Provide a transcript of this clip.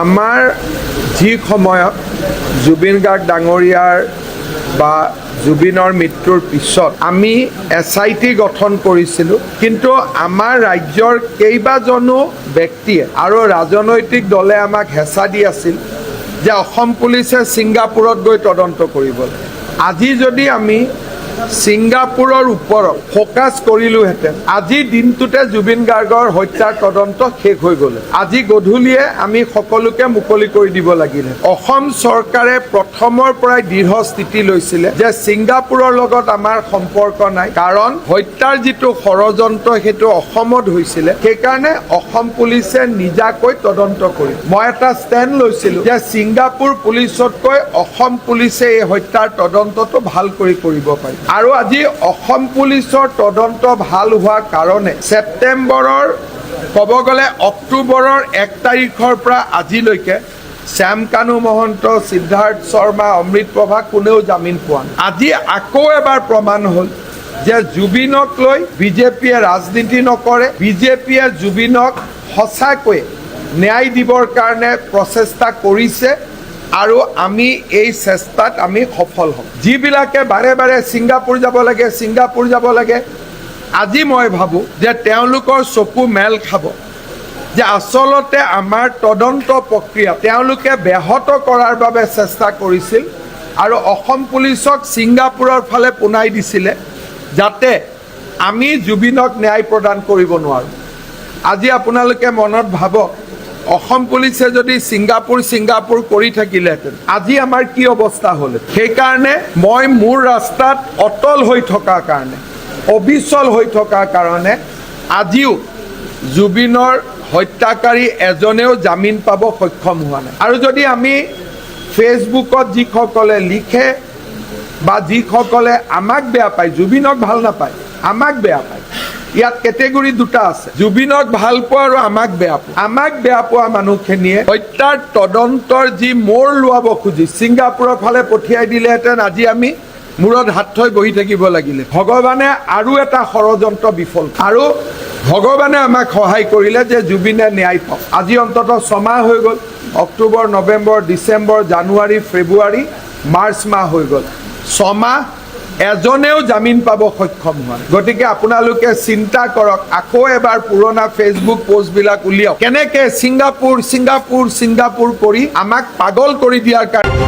আমাৰ যি সময়ত জুবিন গাৰ্গ ডাঙৰীয়াৰ বা জুবিনৰ মৃত্যুৰ পিছত আমি SIT গঠন কৰিছিলোঁ, কিন্তু আমাৰ ৰাজ্যৰ কেইবাজনো ব্যক্তিয়ে আৰু ৰাজনৈতিক দলে আমাক হেঁচা দি আছিল যে অসম পুলিচে ছিংগাপুৰত গৈ তদন্ত কৰিব লাগে। আজি যদি আমি ছিংগাপুৰৰ ওপৰত ফ'কাছ কৰিলোহেঁতেন, আজি দিনটোতে জুবিন গাৰ্গৰ হত্যাৰ তদন্ত শেষ হৈ গ'ল। আজি গধূলিয়ে আমি সকলোকে মুকলি কৰি দিব লাগিলে। অসম চৰকাৰে প্ৰথমৰ পৰাই দৃঢ় স্থিতি লৈছিলে যে ছিংগাপুৰৰ লগত আমাৰ সম্পৰ্ক নাই, কাৰণ হত্যাৰ যিটো ষড়যন্ত্ৰ সেইটো অসমত হৈছিলে, সেইকাৰণে অসম পুলিচে নিজাকৈ তদন্ত কৰিব। মই এটা ষ্টেণ্ড লৈছিলোঁ যে ছিংগাপুৰ পুলিচতকৈ অসম পুলিচে এই হত্যাৰ তদন্তটো ভাল কৰিব পাৰি। আৰু আজি অসম পুলিচৰ তদন্ত ভাল হোৱাৰ কাৰণে ছেপ্টেম্বৰৰ ক'ব গ'লে অক্টোবৰৰ 1 তাৰিখৰ পৰা আজিলৈকে শ্যাম কানু মহন্ত, সিদ্ধাৰ্থ শৰ্মা, অমৃত প্ৰভা কোনেও জামিন পোৱা নাই। আজি আকৌ এবাৰ প্ৰমাণ হ'ল যে জুবিনক লৈ বিজেপিয়ে ৰাজনীতি নকৰে, বিজেপিয়ে জুবিনক সঁচাকৈ ন্যায় দিবৰ কাৰণে প্ৰচেষ্টা কৰিছে আৰু আমি এই চেষ্টাত আমি সফল হ'ম। যিবিলাকে বাৰে বাৰে ছিংগাপুৰ যাব লাগে, আজি মই ভাবোঁ যে তেওঁলোকৰ চকু মেল খাব যে আচলতে আমাৰ তদন্ত প্ৰক্ৰিয়া তেওঁলোকে ব্যাহত কৰাৰ বাবে চেষ্টা কৰিছিল আৰু অসম পুলিচক ছিংগাপুৰৰ ফালে পোনাই দিছিলে যাতে আমি জুবিনক ন্যায় প্ৰদান কৰিব নোৱাৰোঁ। আজি আপোনালোকে মনত ভাবক, অসম পুলিচে যদি ছিংগাপুৰ কৰি থাকিলেহেঁতেন আজি আমাৰ কি অৱস্থা হ'ল। সেইকাৰণে মই মোৰ ৰাস্তাত অটল হৈ থকাৰ কাৰণে, অবিচল হৈ থকাৰ কাৰণে আজিও জুবিনৰ হত্যাকাৰী এজনেও জামিন পাব সক্ষম হোৱা নাই। আৰু যদি আমি ফেচবুকত যিসকলে লিখে বা যিসকলে আমাক বেয়া পায়, জুবিনক ভাল নাপায়, আমাক বেয়া পায়, ইয়াত কেটেগৰী দুটা আছে, জুবিনক ভাল পোৱা আৰু আমাক বেয়া পোৱা। আমাক বেয়া পোৱা মানুহখিনিয়ে হত্যাৰ তদন্তৰ যি মূৰ লোৱাব খুজি ছিংগাপুৰৰ ফালে পঠিয়াই দিলেহেঁতেন আজি আমি মূৰত হাত থৈ বহি থাকিব লাগিলে। ভগৱানে আৰু এটা ষড়যন্ত্ৰ বিফল, আৰু ভগৱানে আমাক সহায় কৰিলে যে জুবিনে ন্যায় পাওক। আজি অন্ততঃ 6 মাহ হৈ গ'ল, অক্টোবৰ, নৱেম্বৰ, ডিচেম্বৰ, জানুৱাৰী, ফেব্ৰুৱাৰী, মাৰ্চ মাহ হৈ গ'ল, 6 মাহ এজনেও জামিন পাব সক্ষম হোৱা। গতিকে আপোনালোকে চিন্তা কৰক, আকৌ এবাৰ পুৰণা ফেচবুক পোষ্টবিলাক উলিয়াওক, কেনেকৈ ছিংগাপুৰ কৰি আমাক পাগল কৰি দিয়াৰ কাৰণে